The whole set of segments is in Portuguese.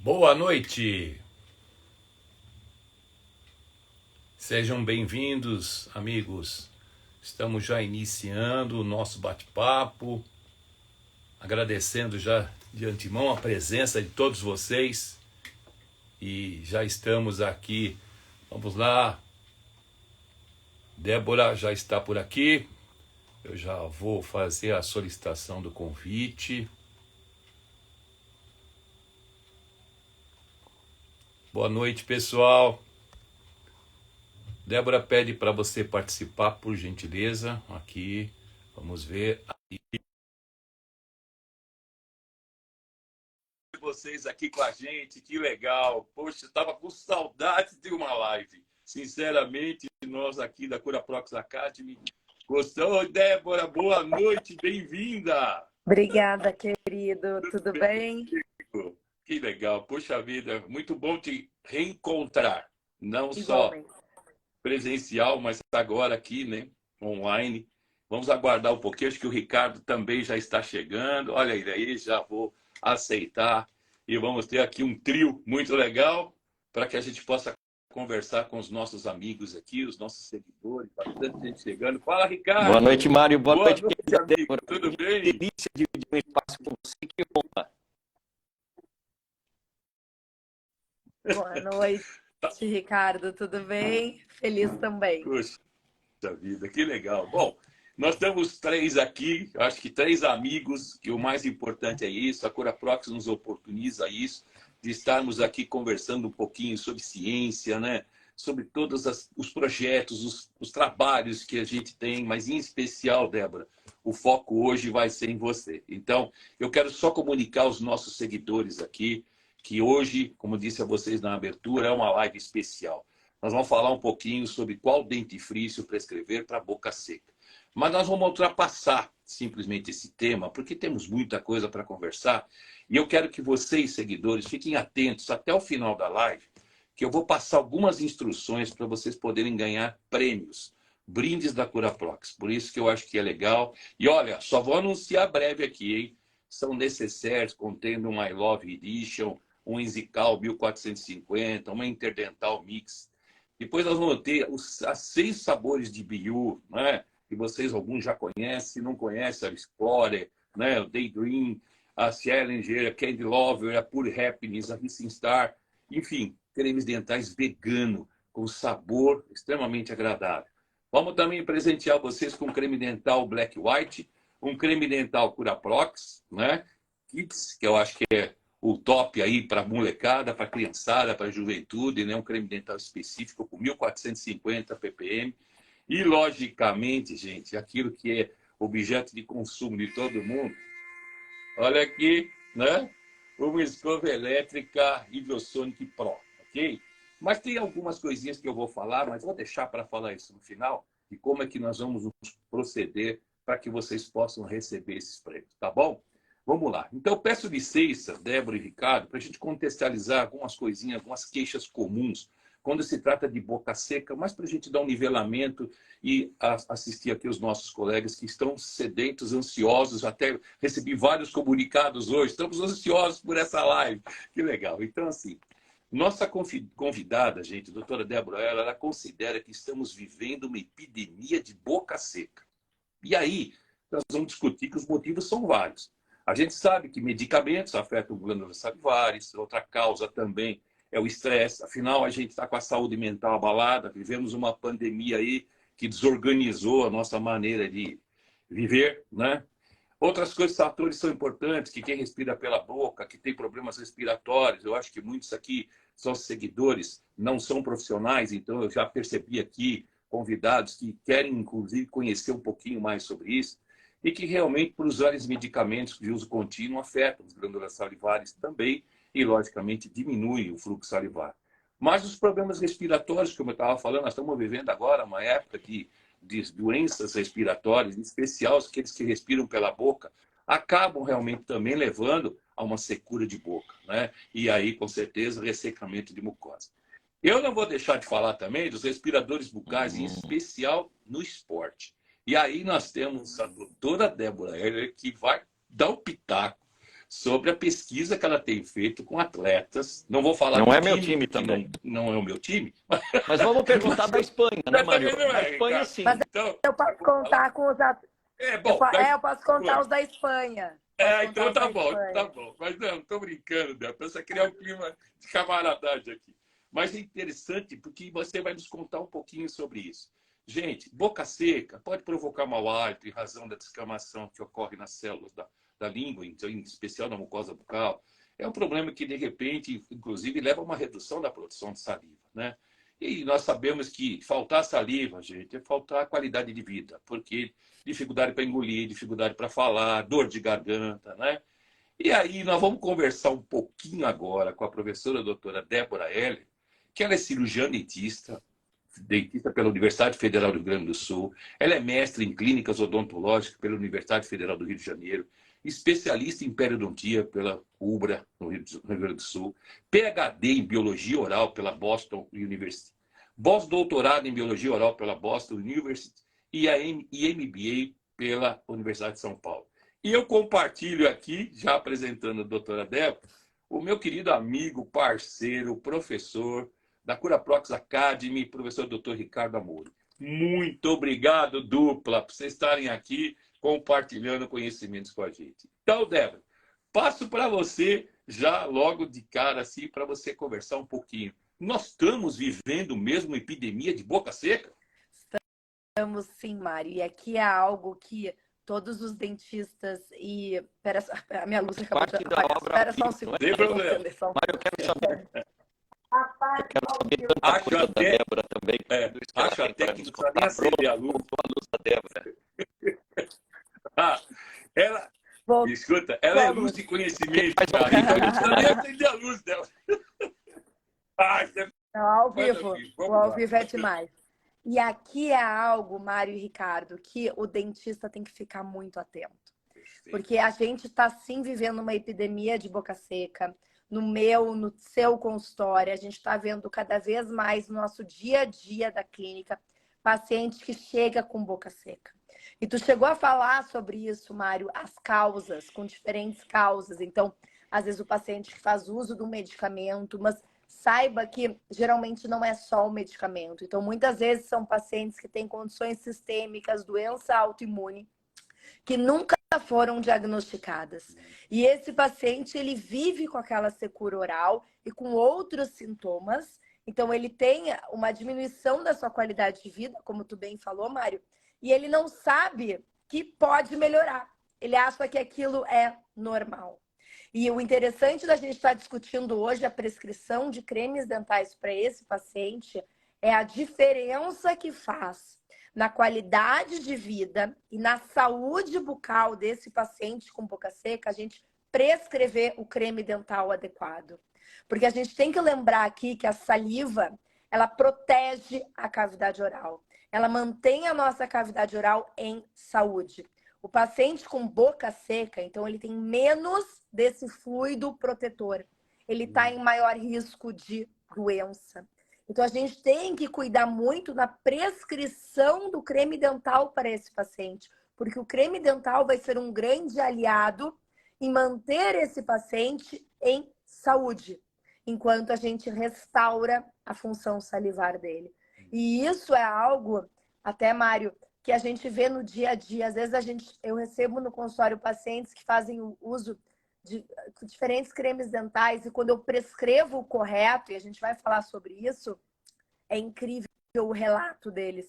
Boa noite, sejam bem-vindos, amigos. Estamos já iniciando o nosso bate-papo, agradecendo já de antemão a presença de todos vocês e já estamos aqui. Vamos lá, Débora já está por aqui, eu já vou fazer a solicitação do convite. Boa noite, pessoal. Débora pede para você participar, por gentileza. Aqui, vamos ver. Vocês aqui com a gente, que legal. Poxa, estava com saudade de uma live. Sinceramente, nós aqui da CuraProx Academy gostamos. Oi, Débora, boa noite, bem-vinda. Obrigada, querido. Tudo bem? Que legal. Poxa vida, muito bom te reencontrar. Não só Igualmente. presencial, mas agora aqui, né, online. Vamos aguardar um pouquinho, acho que o Ricardo também já está chegando. Olha ele aí, já vou aceitar. E vamos ter aqui um trio muito legal para que a gente possa conversar com os nossos amigos aqui, os nossos seguidores, bastante gente chegando. Fala, Ricardo! Boa noite, Mário. Boa noite, amigo. Tudo bem? Delícia de dividir um espaço com você, que honra. Boa noite, Ricardo. Tudo bem? Feliz também. Poxa vida, que legal. Bom, nós temos três aqui, acho que três amigos, que o mais importante é isso, a CuraProx nos oportuniza isso, de estarmos aqui conversando um pouquinho sobre ciência, né? Sobre todos os projetos, os trabalhos que a gente tem, mas em especial, Débora, o foco hoje vai ser em você. Então, eu quero só comunicar aos nossos seguidores aqui que hoje, como disse a vocês na abertura, é uma live especial. Nós vamos falar um pouquinho sobre qual dentifrício prescrever para boca seca. Mas nós vamos ultrapassar simplesmente esse tema, porque temos muita coisa para conversar. E eu quero que vocês, seguidores, fiquem atentos até o final da live, que eu vou passar algumas instruções para vocês poderem ganhar prêmios, brindes da CuraProx. Por isso que eu acho que é legal. E olha, só vou anunciar breve aqui, hein? São necessários, contendo um I Love Edition, um Enzical 1450, uma Interdental Mix. Depois nós vamos ter os 6 sabores de BU, né? Que vocês alguns já conhecem, se não conhecem, a Explorer, né? O Daydream, a Challenger, a Candy Lover, a Pure Happiness, a Rising Star. Enfim, cremes dentais vegano, com sabor extremamente agradável. Vamos também presentear vocês com creme dental Black White, um creme dental CuraProx, né? Kids, que eu acho que é o top aí para molecada, para criançada, para juventude, né? Um creme dental específico com 1450 ppm. E, logicamente, gente, aquilo que é objeto de consumo de todo mundo. Olha aqui, né? Uma escova elétrica Hydrosonic Pro, ok? Mas tem algumas coisinhas que eu vou falar, mas vou deixar para falar isso no final, e como é que nós vamos proceder para que vocês possam receber esses prêmios, tá bom? Vamos lá. Então, eu peço licença, Débora e Ricardo, para a gente contextualizar algumas coisinhas, algumas queixas comuns, quando se trata de boca seca, mas para a gente dar um nivelamento e assistir aqui os nossos colegas que estão sedentos, ansiosos, até recebi vários comunicados hoje, estamos ansiosos por essa live. Que legal. Então, assim, nossa convidada, gente, a doutora Débora, ela considera que estamos vivendo uma epidemia de boca seca. E aí, nós vamos discutir que os motivos são vários. A gente sabe que medicamentos afetam glândulas salivares, outra causa também é o estresse. Afinal, a gente está com a saúde mental abalada, vivemos uma pandemia aí que desorganizou a nossa maneira de viver, né? Outras coisas, fatores são importantes, que quem respira pela boca, que tem problemas respiratórios, eu acho que muitos aqui são seguidores, não são profissionais, então eu já percebi aqui convidados que querem, inclusive, conhecer um pouquinho mais sobre isso, e que realmente, por usar os medicamentos de uso contínuo, afetam as glândulas salivares também, e, logicamente, diminui o fluxo salivar. Mas os problemas respiratórios, como eu estava falando, nós estamos vivendo agora uma época de doenças respiratórias, em especial aqueles que respiram pela boca, acabam realmente também levando a uma secura de boca, né? E aí, com certeza, ressecamento de mucosa. Eu não vou deixar de falar também dos respiradores bucais, em especial no esporte. E aí nós temos a doutora Débora Heller, que vai dar o pitaco sobre a pesquisa que ela tem feito com atletas. Não vou falar Não do é meu time que também. não é o meu time. Mas vamos perguntar da Espanha, né, Mas Mário? também não Da é, Espanha, Ricardo. sim. Mas Então, eu posso contar com os bom, eu posso contar os da Espanha. Posso contar então os da tá Espanha. bom. Mas não tô brincando, Débora. Pensa criar um clima de camaradagem aqui. Mas é interessante porque você vai nos contar um pouquinho sobre isso. Gente, boca seca pode provocar mau hálito em razão da descamação que ocorre nas células da língua, então, em especial na mucosa bucal. É um problema que, de repente, inclusive, leva a uma redução da produção de saliva, né? E nós sabemos que faltar saliva, gente, é faltar qualidade de vida, porque dificuldade para engolir, dificuldade para falar, dor de garganta, né? E aí nós vamos conversar um pouquinho agora com a professora doutora Débora Heller, que ela é cirurgiã dentista pela Universidade Federal do Rio Grande do Sul. Ela é mestre em clínicas odontológicas pela Universidade Federal do Rio de Janeiro, especialista em periodontia pela UBRA, no Rio Grande do Sul, PhD em biologia oral pela Boston University, pós-doutorado em biologia oral pela Boston University e MBA pela Universidade de São Paulo. E eu compartilho aqui, já apresentando a doutora Débora, o meu querido amigo, parceiro, professor da CuraProx Academy, professor Dr. Ricardo Amoro. Muito obrigado, dupla, por vocês estarem aqui compartilhando conhecimentos com a gente. Então, Débora, passo para você já logo de cara, assim, para você conversar um pouquinho. Nós estamos vivendo mesmo uma epidemia de boca seca? Estamos sim, Mário. E aqui é algo que todos os dentistas e... Pera, a minha luz acabou de... Parte da obra Espera só um segundo. Sem problema. Mário, eu quero saber Acho tanta coisa da até, Débora também. acho até que não precisa nem acender a luz. Voltou a luz da Débora. Ah, ela, Voltou escuta, ela a é luz. luz de conhecimento, cara, então não precisa nem acender a luz dela. Não, ao Manda vivo. aqui, vamos O ao lá. vivo é demais. E aqui é algo, Mário e Ricardo, que o dentista tem que ficar muito atento. Porque a gente está sim vivendo uma epidemia de boca seca. No meu, no seu consultório, a gente está vendo cada vez mais no nosso dia a dia da clínica paciente que chega com boca seca. E tu chegou a falar sobre isso, Mário, as causas, com diferentes causas. Então, às vezes o paciente que faz uso do medicamento, mas saiba que geralmente não é só o medicamento. Então, muitas vezes são pacientes que têm condições sistêmicas, doença autoimune, que nunca foram diagnosticadas. E esse paciente, ele vive com aquela secura oral e com outros sintomas. Então, ele tem uma diminuição da sua qualidade de vida, como tu bem falou, Mário, e ele não sabe que pode melhorar. Ele acha que aquilo é normal. E o interessante da gente estar discutindo hoje a prescrição de cremes dentais para esse paciente é a diferença que faz na qualidade de vida e na saúde bucal desse paciente com boca seca, a gente prescrever o creme dental adequado. Porque a gente tem que lembrar aqui que a saliva, ela protege a cavidade oral. Ela mantém a nossa cavidade oral em saúde. O paciente com boca seca, então, ele tem menos desse fluido protetor. Ele está em maior risco de doença. Então, a gente tem que cuidar muito na prescrição do creme dental para esse paciente, porque o creme dental vai ser um grande aliado em manter esse paciente em saúde, enquanto a gente restaura a função salivar dele. E isso é algo, até, Mário, que a gente vê no dia a dia. Às vezes eu recebo no consultório pacientes que fazem o uso de diferentes cremes dentais e quando eu prescrevo o correto, e a gente vai falar sobre isso, é incrível o relato deles,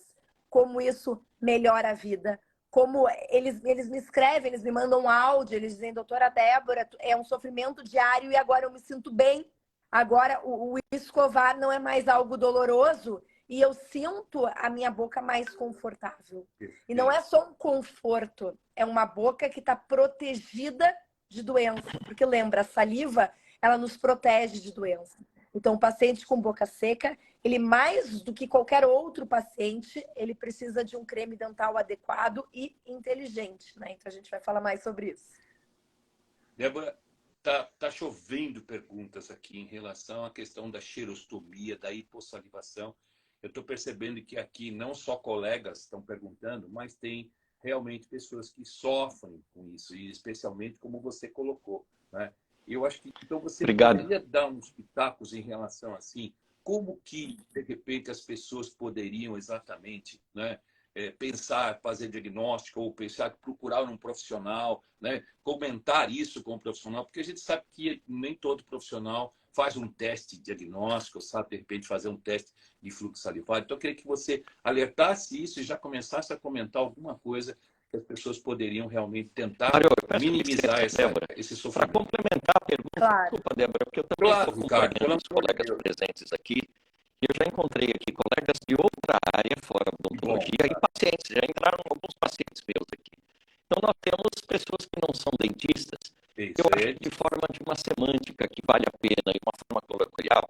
como isso melhora a vida, como eles me escrevem, eles me mandam um áudio, eles dizem, doutora Débora, é um sofrimento diário e agora eu me sinto bem, agora o escovar não é mais algo doloroso e eu sinto a minha boca mais confortável. E não é só um conforto, é uma boca que está protegida de doença. Porque lembra, a saliva, ela nos protege de doença. Então, o paciente com boca seca, ele mais do que qualquer outro paciente, ele precisa de um creme dental adequado e inteligente, né? Então, a gente vai falar mais sobre isso. Débora, tá chovendo perguntas aqui em relação à questão da xerostomia, da hipossalivação. Eu estou percebendo que aqui não só colegas estão perguntando, mas tem realmente pessoas que sofrem com isso, e especialmente como você colocou, né? Eu acho que então você Obrigado. poderia dar uns pitacos em relação assim, como que de repente as pessoas poderiam exatamente, né, pensar, fazer diagnóstico ou pensar, procurar um profissional, né, comentar isso com o profissional, porque a gente sabe que nem todo profissional faz um teste diagnóstico, sabe de repente fazer um teste de fluxo salivar. Então eu queria que você alertasse isso e já começasse a comentar alguma coisa que as pessoas poderiam realmente tentar Mário, eu peço minimizar licença, Débora, esse para sofrimento. complementar a pergunta, Claro. desculpa, Débora, porque eu também Claro, estou Ricardo, pelo acompanhando os amor de colegas Deus. presentes aqui. E eu já encontrei aqui colegas de outra área, fora odontologia, e pacientes. Já entraram alguns pacientes meus aqui. Então, nós temos pessoas que não são dentistas. Eu acho que de forma de uma semântica que vale a pena e uma forma coloquial,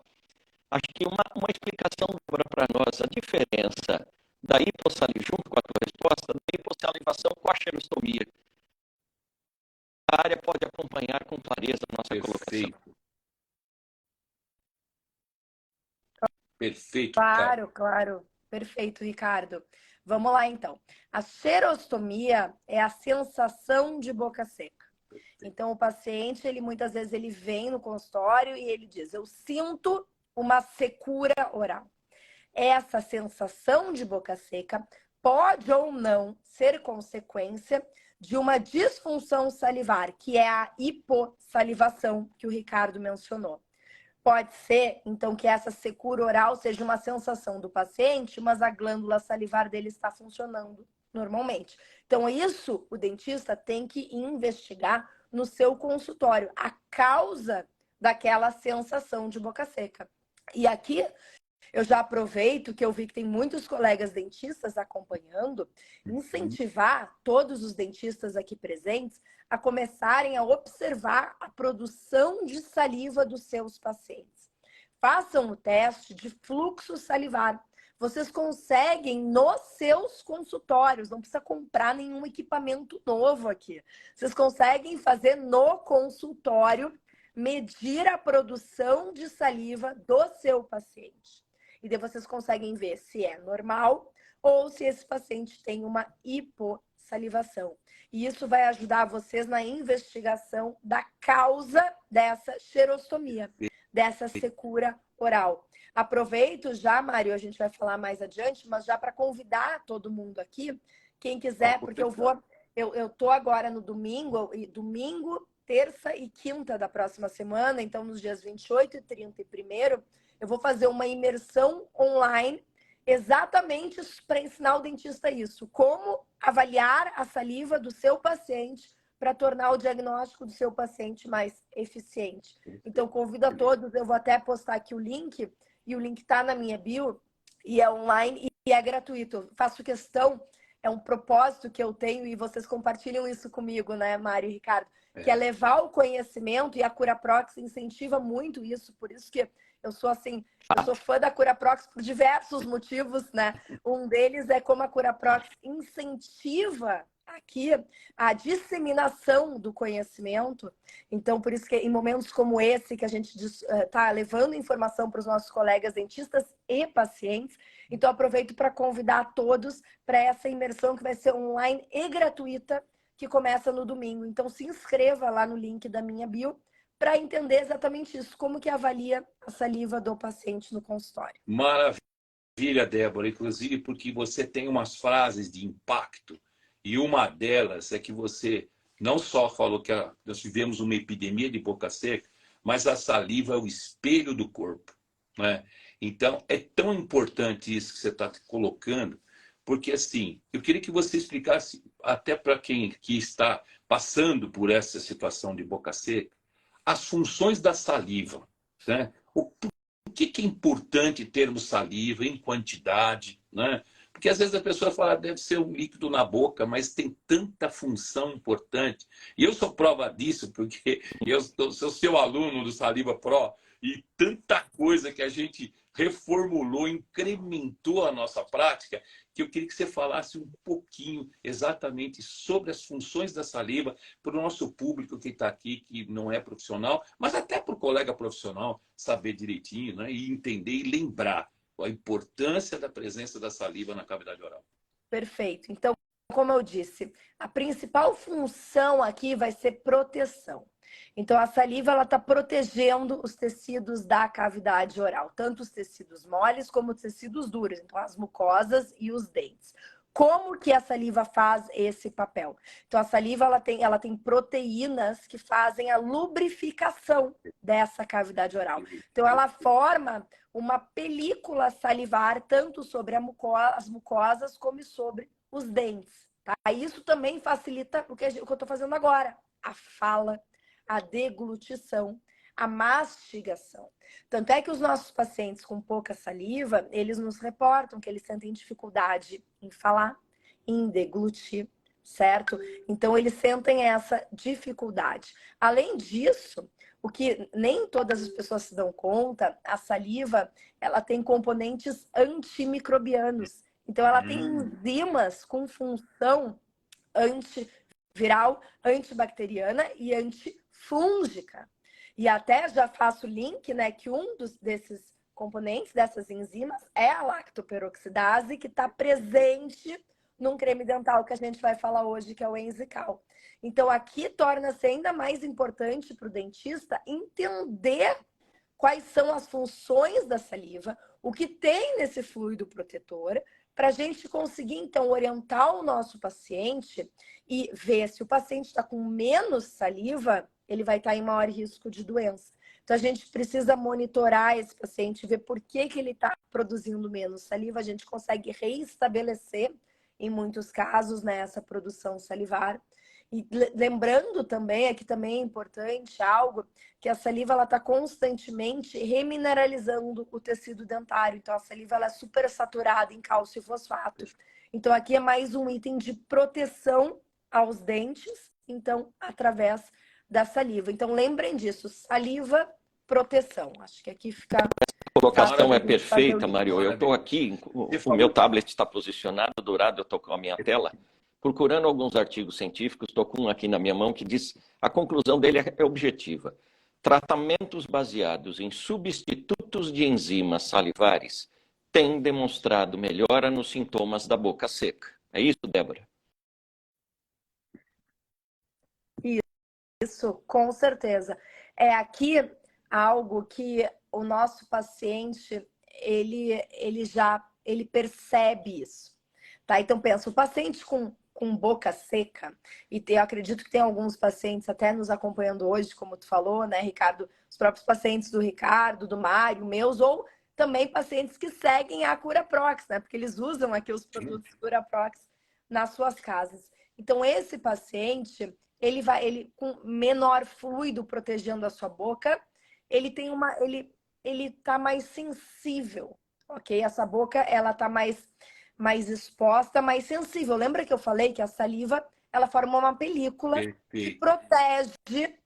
acho que uma explicação para nós a diferença da hipossalivação, junto com a tua resposta, da hipossalivação com a xerostomia. A área pode acompanhar com clareza a nossa colocação. Perfeito, Claro, claro. Perfeito, Ricardo. Vamos lá, então. A xerostomia é a sensação de boca seca. Então, o paciente, ele muitas vezes ele vem no consultório e ele diz: eu sinto uma secura oral. Essa sensação de boca seca pode ou não ser consequência de uma disfunção salivar, que é a hipossalivação que o Ricardo mencionou. Pode ser, então, que essa secura oral seja uma sensação do paciente, mas a glândula salivar dele está funcionando normalmente. Então, isso o dentista tem que investigar no seu consultório, a causa daquela sensação de boca seca. E aqui eu já aproveito que eu vi que tem muitos colegas dentistas acompanhando, incentivar todos os dentistas aqui presentes a começarem a observar a produção de saliva dos seus pacientes. Façam o teste de fluxo salivar. Vocês conseguem nos seus consultórios, não precisa comprar nenhum equipamento novo aqui. Vocês conseguem fazer no consultório, medir a produção de saliva do seu paciente. E daí vocês conseguem ver se é normal ou se esse paciente tem uma hipossalivação. E isso vai ajudar vocês na investigação da causa dessa xerostomia, dessa secura oral. Aproveito já, Mário, a gente vai falar mais adiante, mas já para convidar todo mundo aqui, quem quiser, porque eu tô agora no domingo, terça e quinta da próxima semana, então nos dias 28 e 30 e 1º, eu vou fazer uma imersão online exatamente para ensinar o dentista isso. Como avaliar a saliva do seu paciente para tornar o diagnóstico do seu paciente mais eficiente. Então, convido a todos, eu vou até postar aqui o link, e o link está na minha bio, e é online e é gratuito. Eu faço questão, é um propósito que eu tenho, e vocês compartilham isso comigo, né, Mário e Ricardo? Que é levar o conhecimento, e a Curaprox incentiva muito isso, por isso que eu sou assim, eu sou fã da Curaprox por diversos motivos, né? Um deles é como a Curaprox incentiva aqui a disseminação do conhecimento. Então, por isso que em momentos como esse, que a gente está levando informação para os nossos colegas dentistas e pacientes, então aproveito para convidar todos para essa imersão que vai ser online e gratuita, que começa no domingo. Então, se inscreva lá no link da minha bio para entender exatamente isso, como que avalia a saliva do paciente no consultório. Maravilha, Débora, inclusive porque você tem umas frases de impacto, e uma delas é que você não só falou que nós vivemos uma epidemia de boca seca, mas a saliva é o espelho do corpo, né? Então, é tão importante isso que você está colocando, porque assim, eu queria que você explicasse até para quem que está passando por essa situação de boca seca, as funções da saliva, né? Por que é importante termos saliva em quantidade, né? Porque às vezes a pessoa fala, deve ser um líquido na boca, mas tem tanta função importante. E eu sou prova disso, porque eu sou seu aluno do Saliva Pro, e tanta coisa que a gente reformulou, incrementou a nossa prática, que eu queria que você falasse um pouquinho exatamente sobre as funções da saliva para o nosso público que está aqui, que não é profissional, mas até para o colega profissional saber direitinho, né? E entender e lembrar a importância da presença da saliva na cavidade oral. Perfeito. Então, como eu disse, a principal função aqui vai ser proteção. Então, a saliva ela está protegendo os tecidos da cavidade oral, tanto os tecidos moles como os tecidos duros, então as mucosas e os dentes. Como que a saliva faz esse papel? Então, a saliva ela tem proteínas que fazem a lubrificação dessa cavidade oral. Então, ela forma uma película salivar tanto sobre as mucosas como sobre os dentes. Tá? Isso também facilita o que eu estou fazendo agora, a fala, a deglutição, a mastigação. Tanto é que os nossos pacientes com pouca saliva, eles nos reportam que eles sentem dificuldade em falar, em deglutir, certo? Então, eles sentem essa dificuldade. Além disso, o que nem todas as pessoas se dão conta, a saliva, ela tem componentes antimicrobianos. Então, ela tem enzimas com função antiviral, antibacteriana e antifúngica. E até já faço o link, né, que desses componentes, dessas enzimas, é a lactoperoxidase, que está presente num creme dental que a gente vai falar hoje, que é o Enzical. Então, aqui torna-se ainda mais importante para o dentista entender quais são as funções da saliva, o que tem nesse fluido protetor, para a gente conseguir, então, orientar o nosso paciente e ver se o paciente está com menos saliva, ele vai estar em maior risco de doença. Então, a gente precisa monitorar esse paciente, ver por que ele está produzindo menos saliva. A gente consegue reestabelecer, em muitos casos, né, essa produção salivar. E lembrando também, aqui também é importante algo, que a saliva está constantemente remineralizando o tecido dentário. Então, a saliva ela é super saturada em cálcio e fosfato. Então, aqui é mais um item de proteção aos dentes, então, através da saliva. Então, lembrem disso, saliva, proteção. Acho que aqui fica... A colocação é perfeita, Mário. Eu estou aqui, o meu tablet está posicionado do lado, eu estou com a minha tela, procurando alguns artigos científicos, estou com um aqui na minha mão que diz, a conclusão dele é objetiva. Tratamentos baseados em substitutos de enzimas salivares têm demonstrado melhora nos sintomas da boca seca. É isso, Débora? Isso, com certeza. É aqui algo que o nosso paciente, ele percebe isso. Tá? Então, pensa, o paciente com boca seca, e eu acredito que tem alguns pacientes até nos acompanhando hoje, como tu falou, né, Ricardo? Os próprios pacientes do Ricardo, do Mário, meus, ou também pacientes que seguem a Curaprox, né? Porque eles usam aqui os produtos Curaprox nas suas casas. Então, esse paciente, ele com menor fluido protegendo a sua boca, ele tá mais sensível, ok? Essa boca, ela tá mais exposta, mais sensível. Lembra que eu falei que a saliva, ela forma uma película que protege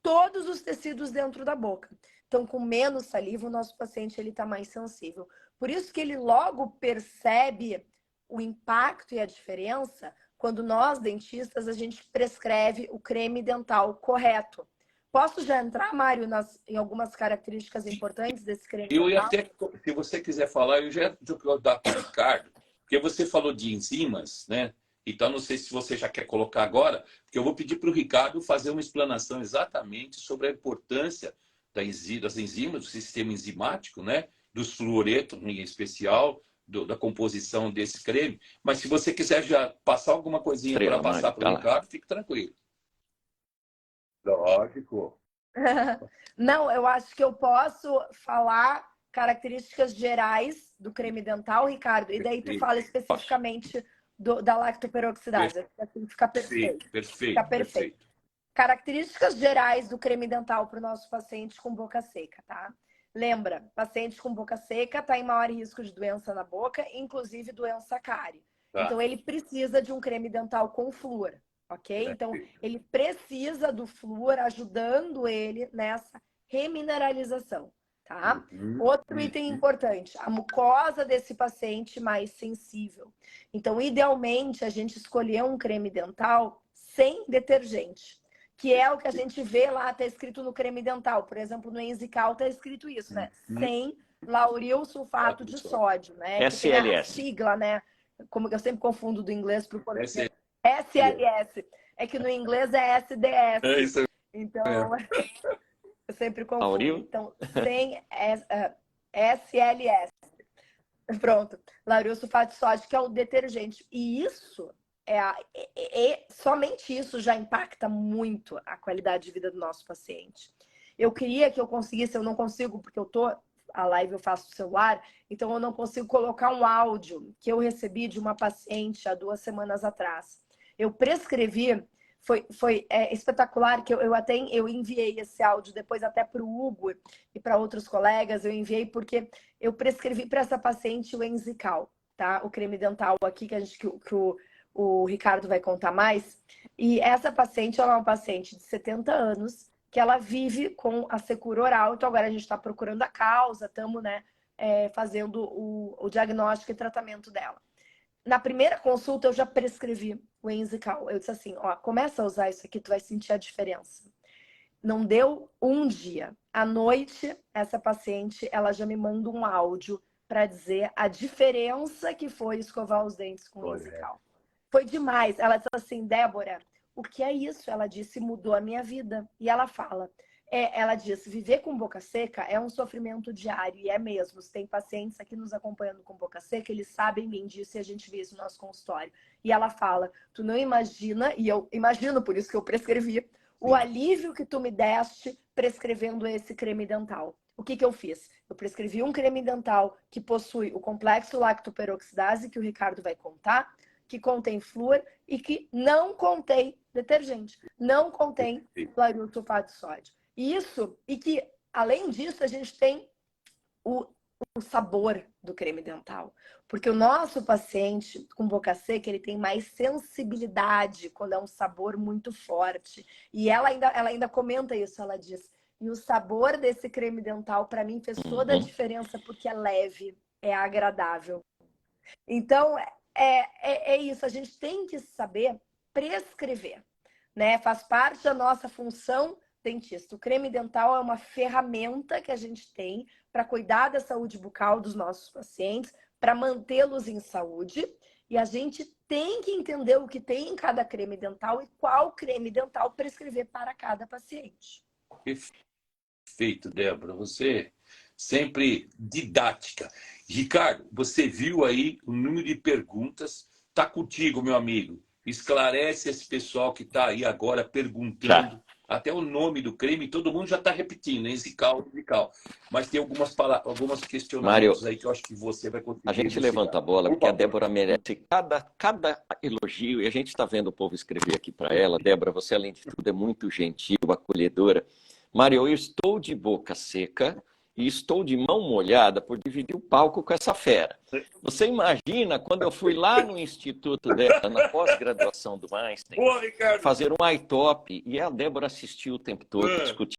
todos os tecidos dentro da boca. Então, com menos saliva, o nosso paciente ele tá mais sensível. Por isso que ele logo percebe o impacto e a diferença quando nós, dentistas, a gente prescreve o creme dental correto. Posso já entrar, Mário, em algumas características importantes desse creme dental? Eu ia até, se você quiser falar, eu já vou dar para o Ricardo, porque você falou de enzimas, né? Então, não sei se você já quer colocar agora, porque eu vou pedir para o Ricardo fazer uma explanação exatamente sobre a importância das enzimas, do sistema enzimático, né? Dos fluoretos, em especial, da composição desse creme. Mas se você quiser já passar alguma coisinha para passar para o Ricardo, fique tranquilo. Lógico. Não, eu acho que eu posso falar características gerais do creme dental, Ricardo, e daí tu fala especificamente da lactoperoxidase. Assim fica perfeito. Perfeito. Características gerais do creme dental para o nosso paciente com boca seca, tá? Lembra, paciente com boca seca está em maior risco de doença na boca, inclusive doença cárie. Tá. Então, ele precisa de um creme dental com flúor, ok? Então, ele precisa do flúor ajudando ele nessa remineralização, tá? Outro item importante, a mucosa desse paciente mais sensível. Então, idealmente, a gente escolher um creme dental sem detergente, que é o que a gente vê lá, está escrito no creme dental. Por exemplo, no Enzical está escrito isso, né? Sem lauril sulfato de sódio, né? SLS. Que tem a sigla, né? Como eu sempre confundo do inglês para o português. SLS. É que no inglês é SDS. Então, eu sempre confundo. Lauril? Então, sem SLS. Pronto. Lauril sulfato de sódio, que é o detergente. E isso, somente isso já impacta muito a qualidade de vida do nosso paciente. Eu queria que eu conseguisse, eu não consigo, porque a live eu faço no celular, então eu não consigo colocar um áudio que eu recebi de uma paciente há 2 semanas atrás. Eu prescrevi, foi espetacular, que eu enviei esse áudio depois até para o Hugo e para outros colegas, eu enviei porque eu prescrevi para essa paciente o Enzical, tá? O creme dental aqui, que o Ricardo vai contar mais. E essa paciente, ela é uma paciente de 70 anos, que ela vive com a secura oral. Então agora a gente está procurando a causa, estamos fazendo o diagnóstico e tratamento dela. Na primeira consulta eu já prescrevi o Enzical. Eu disse assim, ó, começa a usar isso aqui, tu vai sentir a diferença. Não deu um dia. À noite, essa paciente, ela já me manda um áudio para dizer a diferença que foi escovar os dentes com o Enzical. Foi demais. Ela disse assim, Débora, o que é isso? Ela disse, mudou a minha vida. E ela fala, ela disse, viver com boca seca é um sofrimento diário. E é mesmo. Tem pacientes aqui nos acompanhando com boca seca, eles sabem bem disso e a gente vê isso no nosso consultório. E ela fala, tu não imagina, e eu imagino, por isso que eu prescrevi, o alívio que tu me deste prescrevendo esse creme dental. O que eu fiz? Eu prescrevi um creme dental que possui o complexo lactoperoxidase, que o Ricardo vai contar, que contém flúor e que não contém detergente, não contém lauril sulfato de sódio. Isso, e que, além disso, a gente tem o sabor do creme dental. Porque o nosso paciente com boca seca, ele tem mais sensibilidade quando é um sabor muito forte. E ela ainda comenta isso, ela diz, e o sabor desse creme dental, para mim, fez toda a diferença, porque é leve, é agradável. Então, é isso, a gente tem que saber prescrever, né? Faz parte da nossa função dentista. O creme dental é uma ferramenta que a gente tem para cuidar da saúde bucal dos nossos pacientes, para mantê-los em saúde, e a gente tem que entender o que tem em cada creme dental e qual creme dental prescrever para cada paciente. Perfeito, Débora. Você sempre didática. Ricardo, você viu aí o número de perguntas? Está contigo, meu amigo. Esclarece esse pessoal que está aí agora perguntando. Até o nome do creme, todo mundo já está repetindo, Enzical. Mas tem algumas questionamentos, Mário, aí que eu acho que você vai contribuir. A gente levanta a bola, porque a Débora merece cada elogio, e a gente está vendo o povo escrever aqui para ela. Débora, você, além de tudo, é muito gentil, acolhedora. Mário, eu estou de boca seca e estou de mão molhada por dividir o palco com essa fera. Você imagina quando eu fui lá no instituto dela, na pós-graduação do Einstein, fazer um iTop, e a Débora assistiu o tempo todo, discutindo